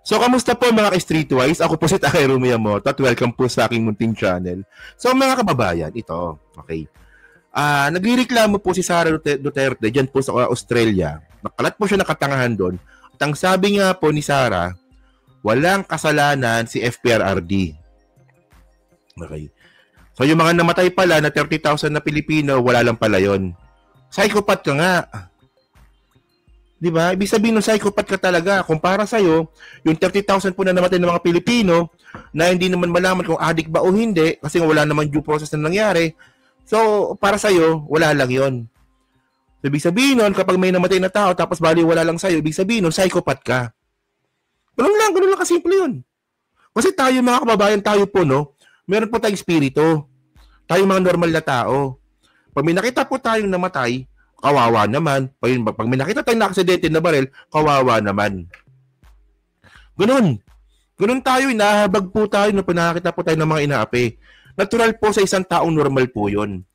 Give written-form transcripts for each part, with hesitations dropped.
So, kamusta po mga ka-Streetwise? Ako po si Takeru Miyamoto at welcome po sa aking munting channel. So, mga kababayan, ito, okay. Nagrereklamo po si Sara Duterte dyan po sa Australia. Nakalat po siya nakatangahan doon. At ang sabi nga po ni Sara, walang kasalanan si FPRRD. Okay. So, yung mga namatay pala na 30,000 na Pilipino, wala lang pala yun. Psychopath ka nga. Diba? Ibig sabihin ng psychopath ka talaga. Kung para sa'yo, yung 30,000 po na namatay ng mga Pilipino na hindi naman malaman kung addict ba o hindi kasi wala naman due process na nangyari. So, para sa'yo, wala lang yon. So, ibig sabihin nun, kapag may namatay na tao tapos bali wala lang sa'yo, ibig sabihin nun, psychopath ka. Ganun lang kasimple yun. Kasi tayo mga kababayan, tayo po, no? Meron po tayong espiritu. Tayo mga normal na tao. Pag may nakita po tayong namatay, kawawa naman. Pag may nakita tayong na-aksidente na baril, kawawa naman. Ganun tayo, inahabag po tayo na pinakita po tayo ng mga inaapi. Natural po sa isang taong normal po yun.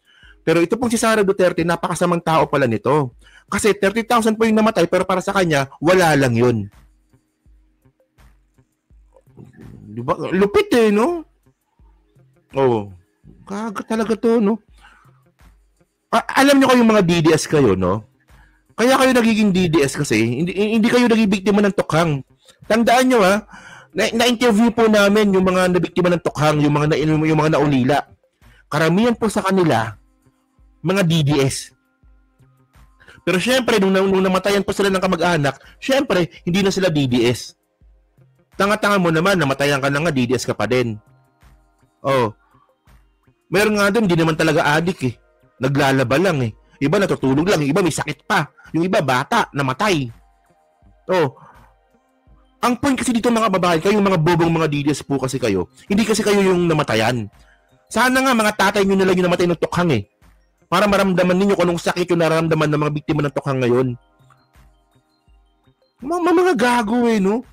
Pero ito pong si Sara Duterte, napakasamang tao pala nito. Kasi 30,000 po yung namatay, pero para sa kanya, wala lang yun. Diba? Lupit eh, no? Oh, kaga talaga to, no? Alam nyo kayong mga DDS kayo, no? Kaya kayo nagiging DDS kasi hindi kayo naging biktima ng tukhang. Tandaan nyo na-interview po namin yung mga nabiktima ng tukhang, yung mga naulila. Karamihan po sa kanila mga DDS. Pero syempre nung namatayan po sila ng kamag-anak, syempre hindi na sila DDS. Tanga-tanga mo naman, namatayan ka na nga, DDS ka pa din. Oh. Meron nga doon, hindi naman talaga addict eh. Naglalaba lang eh. Iba natutulog lang, iba may sakit pa. Yung iba bata, namatay. Oh. Ang point kasi dito mga babae, kayong mga bobong mga DDS po kasi kayo, hindi kasi kayo yung namatayan. Sana nga mga tatay nyo nalang yung namatay ng tukhang eh. Para maramdaman ninyo kung anong sakit yung nararamdaman ng mga biktima ng tukhang ngayon. Mga gago eh, no?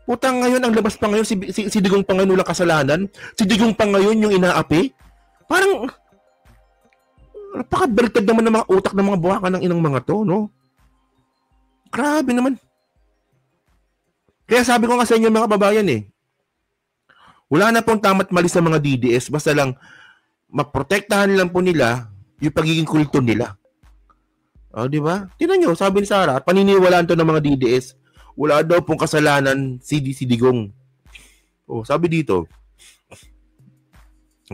Putang ngayon, ang labas pa ngayon, si Digong pa ngayon walang kasalanan. Si Digong pa ngayon yung inaapi. Parang, napakabaliktad naman ng mga utak ng mga buwakan ng inang mga to, no? Grabe naman. Kaya sabi ko nga sa inyo mga kababayan eh, wala na pong tama't mali sa mga DDS, basta lang maprotektahan lang po nila yung pagiging kulto nila. O, di ba? Tingnan nyo, sabi ni Sara, at paniniwalaan to ng mga DDS, wala daw pong kasalanan si Digong. O, sabi dito,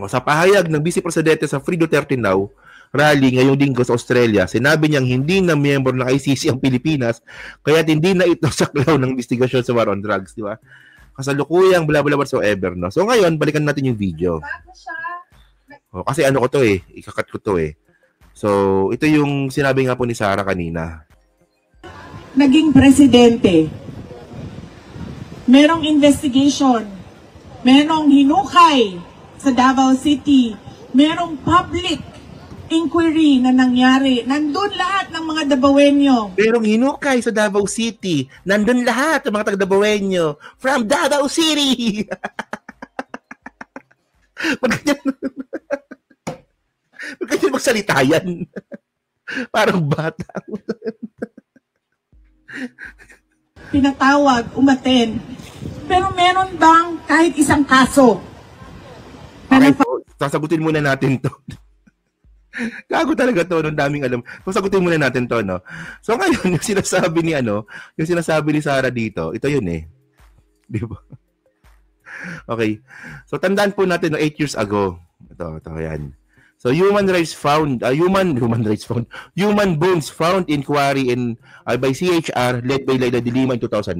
sa pahayag ng Vice Presidente sa Free Duterte Now rally ngayong linggo sa Australia, sinabi niyang hindi na miyembro ng ICC ang Pilipinas, kaya hindi na ito saklaw ng investigasyon sa war on drugs, di ba? Kasalukuyang bla bla whatsoever, no? So ngayon, balikan natin yung video. O, kasi ano ko to eh, ikakat ko to eh. So, ito yung sinabi nga po ni Sara kanina. Naging presidente, merong investigation, merong hinukay sa Davao City, merong public inquiry na nangyari. Nandun lahat ng mga Davaoenyo. Merong hinukay sa Davao City. Nandun lahat ng mga taga-Davaoenyo from Davao City. Pagkanya magsalita yan. Parang bata. Pinatawag, umaten. Pero meron bang kahit isang kaso? Okay, so, sasagutin muna natin to. Gago talaga to, nung daming alam. Sasagutin muna natin to, no? So ngayon, yung sinasabi ni Sara dito, ito yun eh. Di ba? Okay. So tandaan po natin, no, 8 years ago. Ito, yan. So human bones found in quarry by CHR led by Leila de Lima in 2009.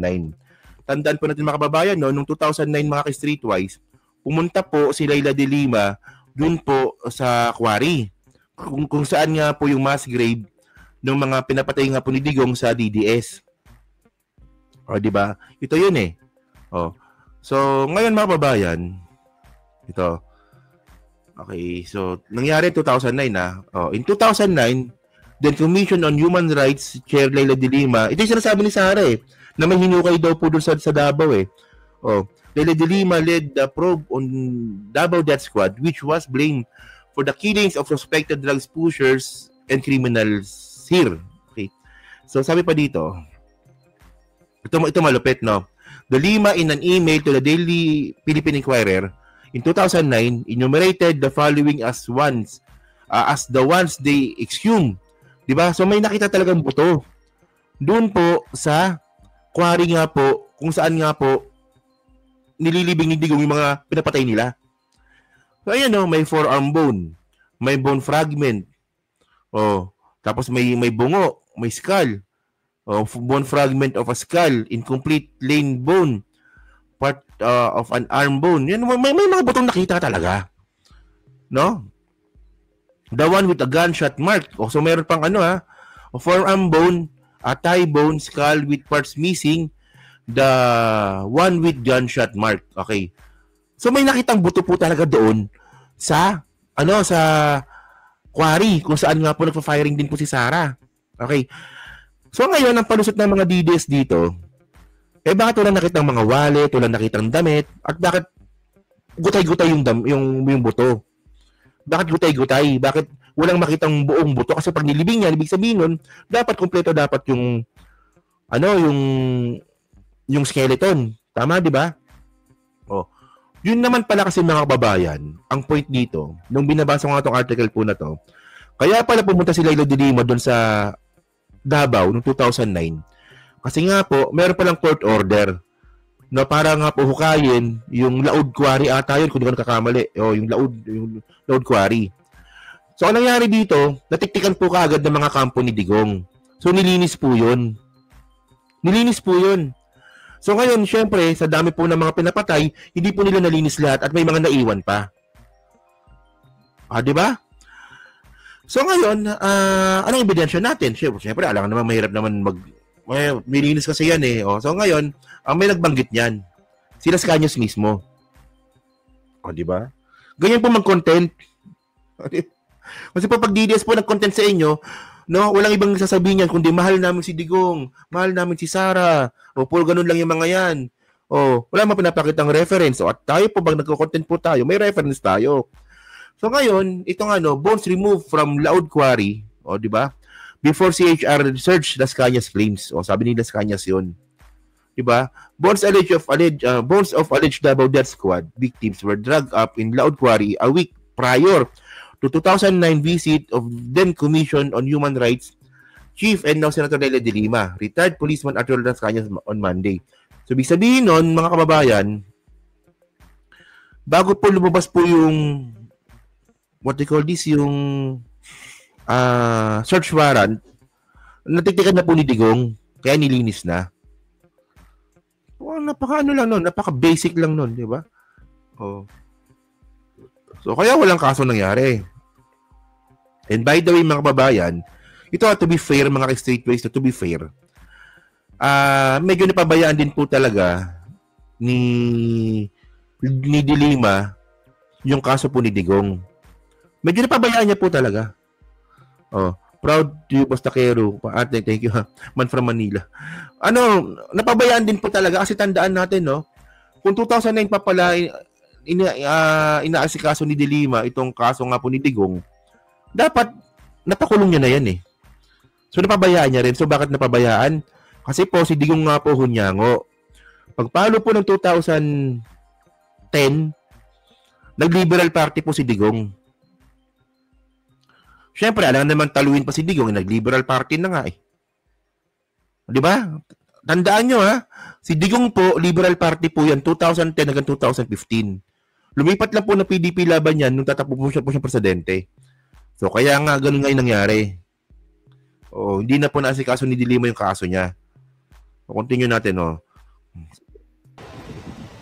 Tandaan po natin mga kababayan, no, nung 2009 mga ka-Streetwise, pumunta po si Leila de Lima dun po sa quarry. Kung saan nga po yung mass grave ng mga pinapatay nga po ni Digong sa DDS. O, di ba? Ito yun eh. O. So, ngayon mga kababayan, ito. Okay, so nangyari 2009 na. Oh, in 2009, the Commission on Human Rights Chair Leila de Lima, ito yung sinasabi ni Sara eh, na may hinukay daw po doon sa Davao eh. Oh, Leila de Lima led the probe on Davao Death Squad which was blamed for the killings of suspected drugs pushers and criminals here. Okay. So sabi pa dito, ito malupit, no? De Lima, in an email to the Daily Philippine Inquirer in 2009, enumerated the following as the ones they exhumed. Diba? So may nakita talagang buto. Doon po sa quarry nga po, kung saan nga po nililibing ni Digong yung mga pinapatay nila. So ayan o, may forearm bone, may bone fragment. Tapos may bungo, may skull. Bone fragment of a skull, incomplete plain bone, part of an arm bone. Yan, may mga butong nakita talaga. No? The one with a gunshot mark. So meron pang a forearm bone, a thigh bone, skull with parts missing, the one with gunshot mark. Okay. So may nakitang buto po talaga doon sa quarry kung saan nga po nagpa-firing din po si Sarah. Okay. So ngayon, ang palusot ng mga DDS dito, bakit wala nakitang mga wallet, wala nakitang damit, at bakit gutay-gutay yung buto? Bakit gutay-gutay? Bakit walang makitang buong buto? Kasi pag nilibing niya, ibig sabihin nun, dapat kompleto dapat yung skeleton. Tama, di ba? Yun naman pala kasi mga kababayan, ang point dito, nung binabasa ko nga itong article po na to, kaya pala pumunta si Lailo de Lima doon sa Davao noong 2009. Kasi nga po, meron palang court order na para nga po hukayin yung Laud Quarry ata yun, kung di ko nakakamali. Yung Laud Quarry. So, ang nangyari dito, natiktikan po kaagad ng mga kampo ni Digong. So, nilinis po yun. So, ngayon, syempre, sa dami po ng mga pinapatay, hindi po nila nalinis lahat at may mga naiwan pa. Di ba? So, ngayon, anong ebidensya natin? Syempre, alam naman, mahirap naman nilinis kasi yan eh. So, ngayon, ang may nagbanggit niyan, si Las Cañas mismo. Di ba? Ganyan po mag-content. Kasi pag DDS po nag-content sa inyo, no, walang ibang sasabihin yan, kundi mahal namin si Digong, mahal namin si Sarah, puro ganun lang yung mga yan. Wala mang pinapakitang reference. At tayo po, pag nagko-content po tayo, may reference tayo. So ngayon, itong bones removed from Laud Quarry, di ba? Before CHR search Las Cañas claims. Sabi ni Las Cañas 'yun. Di ba? Bones of alleged Davao Death Squad victims were dragged up in Laud Quarry a week prior to 2009 visit of then Commission on Human Rights Chief and now Senator Laila de Lima, retired policeman Arturo Las Cañas on Monday. So, ibig sabihin nun, mga kababayan, bago po lumabas po yung yung search warrant, natiktikan na po ni Digong, kaya nilinis na. Napaka-basic lang nun, di ba? So, kaya walang kaso nangyari. And by the way, mga kababayan, ito, to be fair, mga ka-straightways, to be fair, medyo napabayaan din po talaga ni De Lima yung kaso po ni Digong. Medyo napabayaan niya po talaga. Proud to you, Bostakero. Thank you, man from Manila. Napabayaan din po talaga kasi tandaan natin, no? Kung 2009 pa pala inaasikaso ni De Lima itong kaso nga po ni Digong, dapat napakulong niya na yan eh. So napabayaan niya rin. So bakit napabayaan? Kasi po si Digong nga po hunyango. Pagpalo po ng 2010, nag-Liberal Party po si Digong. Siyempre, alam naman taluin pa si Digong, nag-Liberal Party na nga eh. Di ba? Tandaan nyo ha, si Digong po, Liberal Party po yan, 2010 hanggang 2015. Lumipat lang po na PDP laban yan nung tatakbo po siya presidente. So, kaya nga, ganun nga yung nangyari. Hindi na po naasikaso ni De Lima yung kaso niya. Continue natin,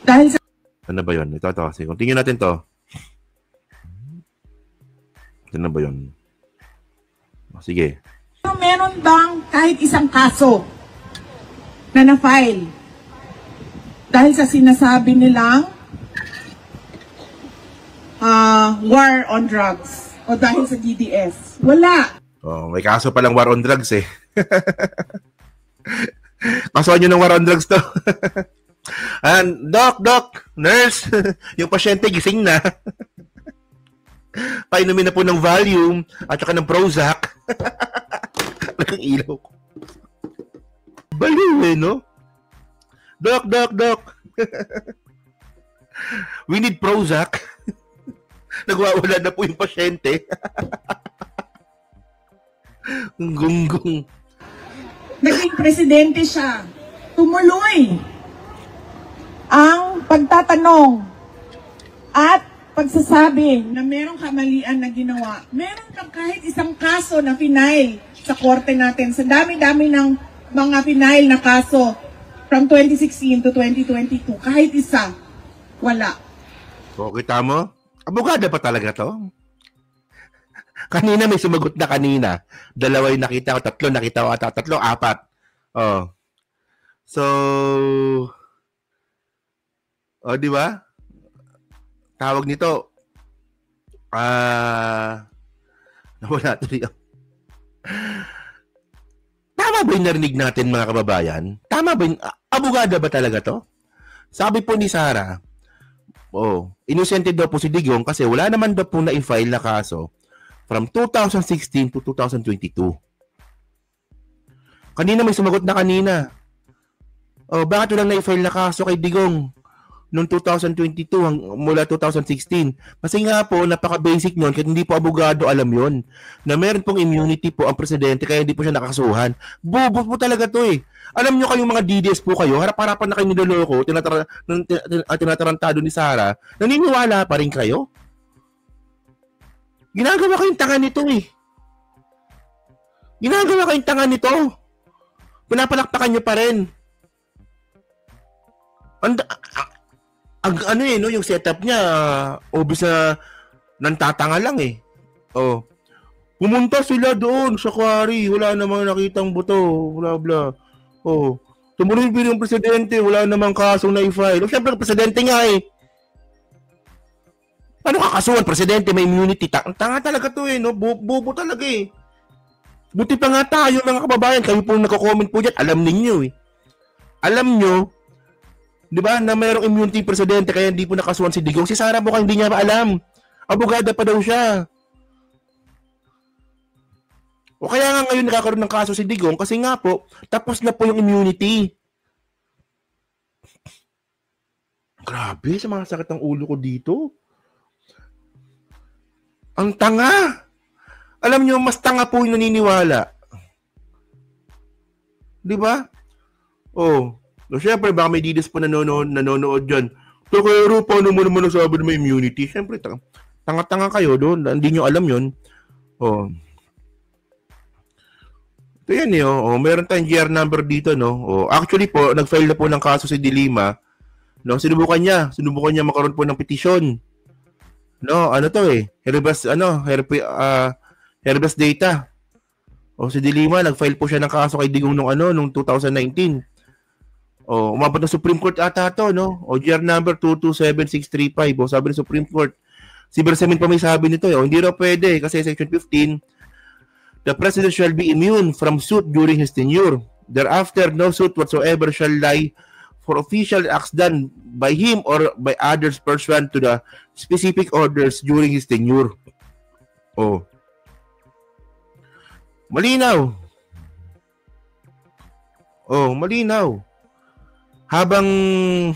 Dahil sa... Ano ba yun? Ito. Continue natin to. Ano ba yun? Sige. Meron bang kahit isang kaso na na-file dahil sa sinasabi nilang war on drugs o dahil sa DDS? Wala. May kaso palang war on drugs eh. Kasuhan nyo ng war on drugs to. Doc, nurse, yung pasyente gising na. Painumin na po ng Valium at saka ng Prozac. Ang ilaw ko. Baliw eh, no? Doc, doc, doc. We need Prozac. Nagwawala na po yung pasyente. Gunggong. Naging presidente siya. Tumuloy ang pagtatanong at pagsasabi na merong kamalian na ginawa. Meron kang kahit isang kaso na final sa korte natin. Sa dami-dami ng mga final na kaso from 2016 to 2022. Kahit isa, wala. O, kita mo? Abogada pa talaga to? Kanina may sumagot na kanina. Dalawa yung nakita ko, tatlo nakita ko ata, tatlo, apat. Oh. So, di ba? Tawag nito, nawala tuloy. Tama ba yung narinig natin, mga kababayan? Tama ba yung, abogada ba talaga to? Sabi po ni Sara, innocent daw po si Digong kasi wala naman daw po na-file na kaso from 2016 to 2022. Kanina may sumagot na kanina. Bakit walang na-file na kaso kay Digong noong 2022 mula 2016? Kasi nga po, napaka-basic nun, kahit hindi po abogado alam yon na meron pong immunity po ang presidente kaya hindi po siya nakasuhan. Bobo po talaga to eh. Alam nyo kayong mga DDS po kayo, harap-harapan na kayo niloloko, tinatarantado ni Sara, naniniwala pa rin kayo? Ginagawa kayong tanga nito eh. Ginagawa kayong tanga nito. Pinapalakpakan nyo pa rin. Ano eh, no, yung setup niya, obvious na nantatanga lang eh. Pumunta sila doon sa quarry, wala namang nakitang buto, bla bla. Tumuloy yung presidente, wala namang kasong na-file. Siyempre, presidente nga eh. Paano kakasuhan? Presidente, may immunity. Tanga talaga to eh, no? Bobo talaga eh. Buti pa nga tayo, mga kababayan. Kayo po nagko-comment po dyan. Alam ninyo eh. Alam nyo, di ba, na mayroong immunity presidente kaya hindi po nakasuhan si Digong. Si Sara Bukang hindi niya pa alam. Abogada pa daw siya. O kaya nga ngayon nakakaroon ng kaso si Digong kasi nga po, tapos na po yung immunity. Grabe, sa mga sakit ng ulo ko dito. Ang tanga. Alam nyo, mas tanga po yung naniniwala. Di ba? Siyempre, baka may didis po nanonood dyan. Pero paano mo naman nasabi na may immunity? Siyempre, tanga-tanga kayo doon. Hindi nyo alam yun. Ito yan eh. Meron tayong GR number dito. No? Actually po, nag-file na po ng kaso si Dilima. No? Sinubukan niya makaroon po ng petisyon. No, ano to eh? Herbas data. Si Dilima, nag-file po siya ng kaso kay Digong nung 2019. Umabot ng Supreme Court ata to, no? GR number 227635. Sabi ng Supreme Court. Si Bersamin pa may sabi nito, hindi raw pwede kasi Section 15, the President shall be immune from suit during his tenure. Thereafter, no suit whatsoever shall lie for official acts done by him or by others pursuant to the specific orders during his tenure. Malinaw. Malinaw. Habang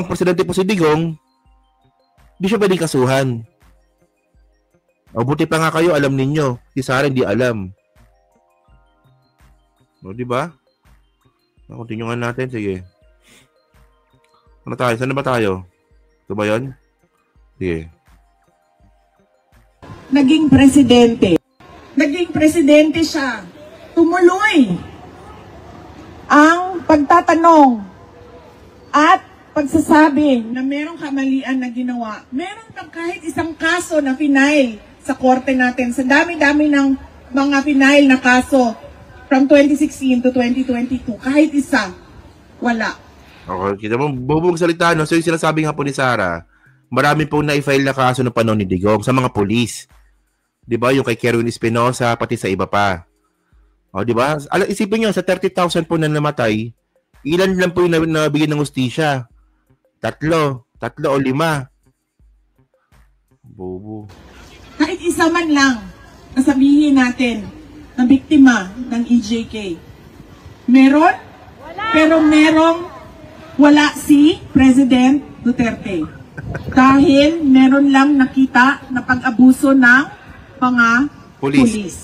presidente po si Digong, di siya pwedeng kasuhan. Buti pa nga kayo, alam ninyo. Si Sara hindi alam. Di ba? Continue nga natin. Sige. Ano tayo? Saan na ba tayo? Ito ba yun? Sige. Naging presidente siya. Tumuloy ang pagtatanong at pagsasabi na merong kamalian na ginawa. Meron kang kahit isang kaso na final sa korte natin. Sa dami-dami ng mga final na kaso from 2016 to 2022. Kahit isa, wala. Okay, kita mo, bubog salita, no? So yung sinasabi nga po ni Sara, marami pong na-file na kaso ng panahon ni Digong sa mga polis. Di ba? Yung kay Kerwin Espinosa, pati sa iba pa. Di ba? Isipin nyo, sa 30,000 po na namatay, ilan lang po yung nabigyan ng hustisya? 3 o 5. Bobo. Kahit isa man lang, nasabihin natin, na biktima ng EJK. Meron? Pero wala si President Duterte. Dahil meron lang nakita na pag-abuso ng mga pulis.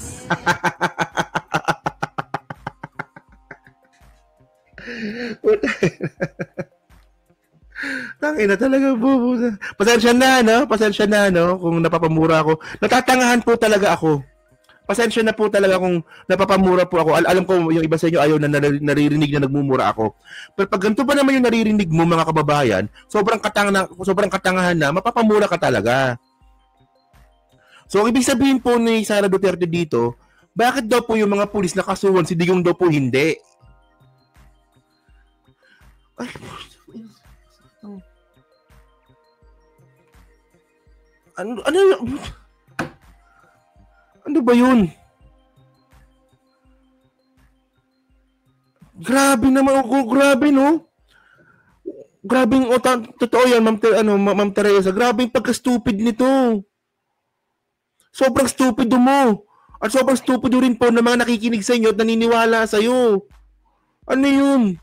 Tangina talaga, bobo. Pasensya na, no? Pasensya na, no? Kung napapamura ako. Natatangahan po talaga ako. Pasensya na po talaga kung napapamura po ako. Alam ko yung iba sa inyo ayaw na naririnig na nagmumura ako. Pero pag ganito pa naman yung naririnig mo, mga kababayan, sobrang katangahan na, mapapamura ka talaga. So, ang ibig sabihin po ni Sara Duterte dito, bakit daw po yung mga pulis nakasuhan, si Digong daw po hindi? Ay, ano ba yun? Grabe naman ako, grabe no? Grabe totoo yan, Ma'am Teresa, grabe yung pagka-stupid nito. Sobrang stupido mo. At sobrang stupido rin po ng mga nakikinig sa inyo at naniniwala sa iyo. Ano yun?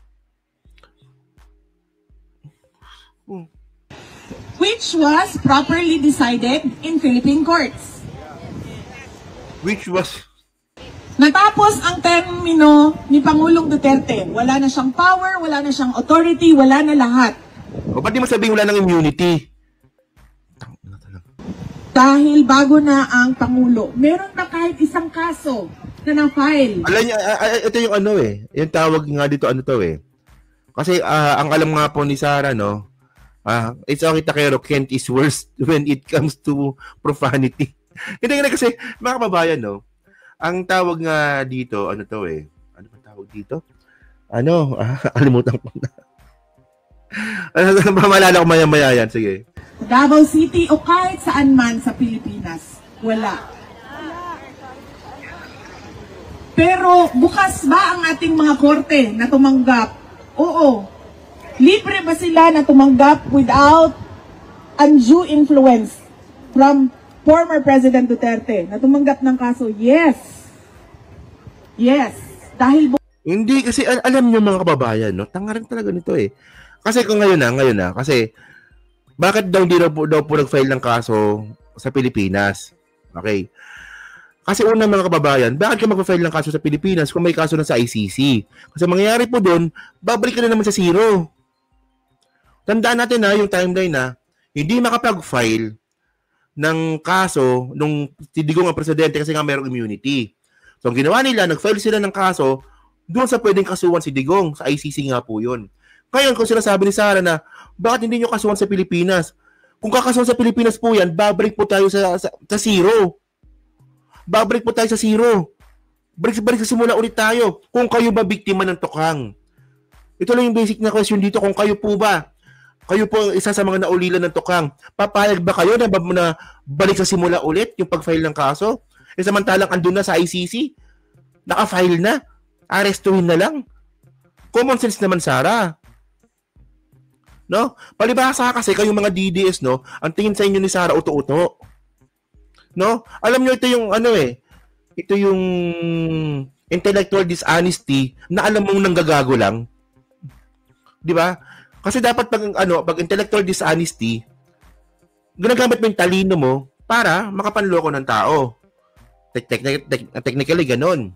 Which was properly decided in Philippine courts. Which was... Natapos ang termino ni Pangulong Duterte. Wala na siyang power, wala na siyang authority, wala na lahat. O ba't di mo sabihin wala ng immunity? Dahil bago na ang Pangulo. Meron ba kahit isang kaso na na-file? Alam niya, ito yung ano eh. Yung tawag nga dito ano to eh. Kasi ang alam nga po ni Sara, no? It's okay takero, Kent is worse when it comes to profanity. Hindi kasi, mga kababayan, no? Ang tawag nga dito, ano to eh? Ano ba tawag dito? Alimutan ko na. Malala ko maya-maya yan. Sige. Davao City o kahit saan man sa Pilipinas. Wala. Pero bukas ba ang ating mga korte na tumanggap? Oo. Libre ba sila na tumanggap without undue influence from former President Duterte na tumanggap ng kaso? Yes. Yes. Dahil hindi kasi alam niyo mga kababayan, no? Tanga rin talaga nito eh. Kasi kung ngayon na kasi bakit daw hindi daw po nag-file ng kaso sa Pilipinas? Okay. Kasi una mga kababayan, bakit ka mag-file ng kaso sa Pilipinas kung may kaso na sa ICC? Kasi mangyayari po doon, babalik ka na naman sa zero. Tandaan natin yung timeline na hindi makapag-file ng kaso nung Digong ang presidente kasi nga mayroong immunity. So, ang ginawa nila, nag-file sila ng kaso doon sa pwedeng kasuhan si Digong. Sa ICC nga po yun. Ngayon, kung sinasabi ni Sara na, bakit hindi nyo kasuhan sa Pilipinas? Kung kakasuhan sa Pilipinas po yan, babalik po tayo sa zero. Babalik po tayo sa zero. Balik sa simula ulit tayo. Kung kayo ba biktima ng tukhang? Ito lang yung basic na question dito. Kung kayo po ba, kayo po isa sa mga naulilan ng tukhang, papayag ba kayo na balik sa simula ulit yung pag-file ng kaso? Samantalang andun na sa ICC, naka-file na, arestuhin na lang. Common sense naman, Sara. No? Palibhasa kasi kayong mga DDS, no? Ang tingin sa inyo ni Sara, uto-uto. No? Alam nyo, ito yung ito yung intellectual dishonesty na alam mong nanggagago lang. Di ba? Kasi dapat pag intellectual dishonesty, ginagamit mo yung talino mo para makapanloko ng tao. Technically ganon.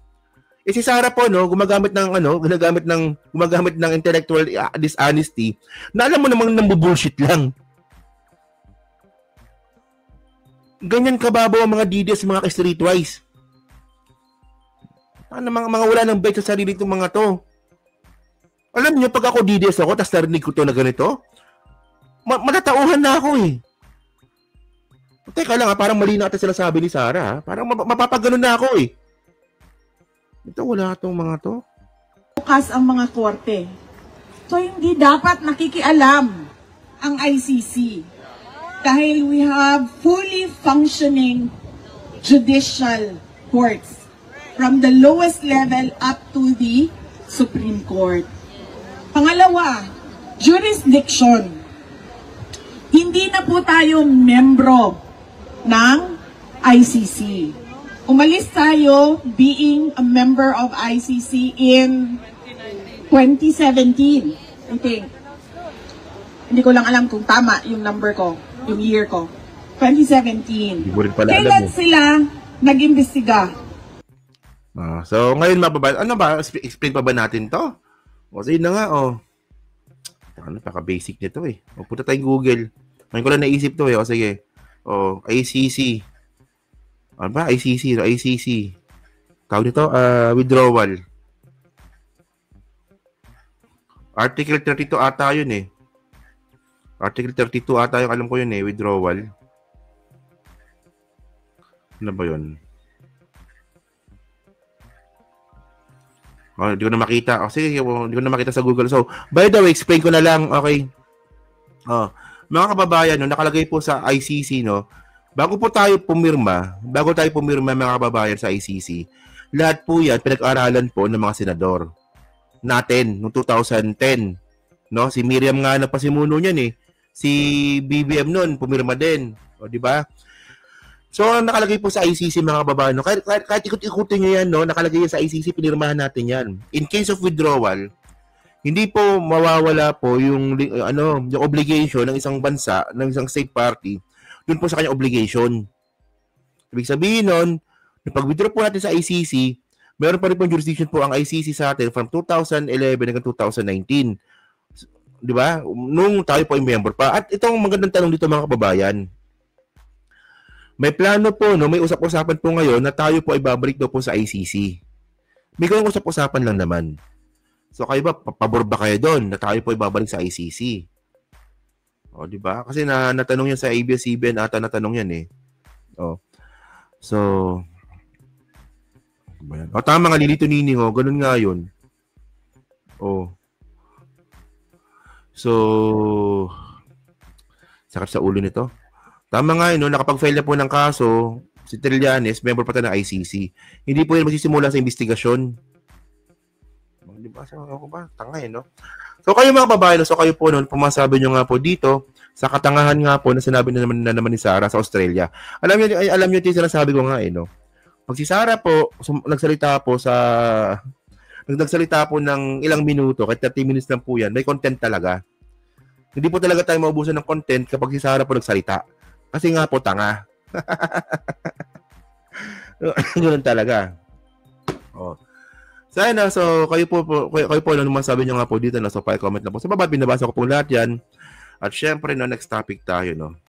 Si Sara po gumagamit ng intellectual dishonesty na alam mo namang nambubullshit lang. Ganyan kababaw ang mga DDS, mga streetwise. Mga wala ng bait sa sarili itong mga to. Alam niyo, pag ako DDS ako, tapos narinig ko to na ganito, matatauhan na ako eh. Teka lang parang mali na ata sila sabi ni Sara. Parang mapapaganon na ako eh. Ito, wala itong mga to. Bukas ang mga korte. So, hindi dapat nakikialam ang ICC. Dahil we have fully functioning judicial courts. From the lowest level up to the Supreme Court. Pangalawa, jurisdiction. Hindi na po tayo membro ng ICC. Umalis tayo being a member of ICC in 2017, I think. Hindi ko lang alam kung tama yung number ko, yung year ko. 2017. Hindi mo rin pala alam Kailan eh. sila nag-imbestiga? So, ngayon mababa, ano ba, explain pa ba natin to? O, sige na nga, ano, paka-basic nito eh. O, punta tayong Google. Ngayon ko lang naisip to eh. O, sige. O, ICC. Ano ba? ICC. Tawag nito, withdrawal. Article 32 ata yun eh. Article 32 ata yung alam ko yun eh, withdrawal. Ano ba yun? Hindi ko na makita. Sige, hindi ko na makita sa Google. So, by the way, explain ko na lang. Okay. Mga kababayan, no, nakalagay po sa ICC, no, bago tayo pumirma mga kababayan sa ICC, lahat po yan, pinag-aralan po ng mga senador natin noong 2010. No? Si Miriam nga na pasimuno niyan eh. Si BBM noon, pumirma din. O, di ba? So, nakalagay po sa ICC mga kababayan. No? Kahit ikot-ikutin nyo yan, no? Nakalagay yan sa ICC, pinirmahan natin yan. In case of withdrawal, hindi po mawawala po yung obligation ng isang bansa, ng isang state party, dun po sa kanyang obligation. Ibig sabihin nun, pag-withdraw po natin sa ICC, meron pa rin po jurisdiction po ang ICC sa atin from 2011 hanggang 2019. Di ba? Nung tayo po ay member pa. At itong magandang tanong dito mga kababayan, may plano po, no, may usap-usapan po ngayon na tayo po ay babalik daw po sa ICC. May ganung usap-usapan lang naman. So kayo ba, pabor ba kayo doon na tayo po ay babalik sa ICC? O, di ba? Kasi natanong yan sa ABS-CBN ata natanong yan eh. O. So, tama nga, Lilito Nining, ganun nga yun. So, sakit sa ulo nito. Tama nga yun, nakapag-file na po ng kaso, si Trillanes, member pa ng ICC. Hindi po yun magsisimula sa investigasyon. Di ba? Ako ba? Tanga no? So, kayo mga babae, so kayo po noon, pumasabi nyo nga po dito, sa katangahan nga po na sinabi na naman ni Sarah sa Australia. Alam nyo yung sinasabi ko nga no? Pag si Sarah po, nagsalita po ng ilang minuto, kahit 30 minutes lang po yan, may content talaga. Hindi po talaga tayo maubusan ng content kapag si Sarah po nagsalita. Kasi nga po, tanga. Ganun talaga. Sana, so kayo po ano naman sabi nyo nga po dito, no? So pa-comment na po. Sa baba, binabasa ko po lahat yan. At syempre, no, next topic tayo, no?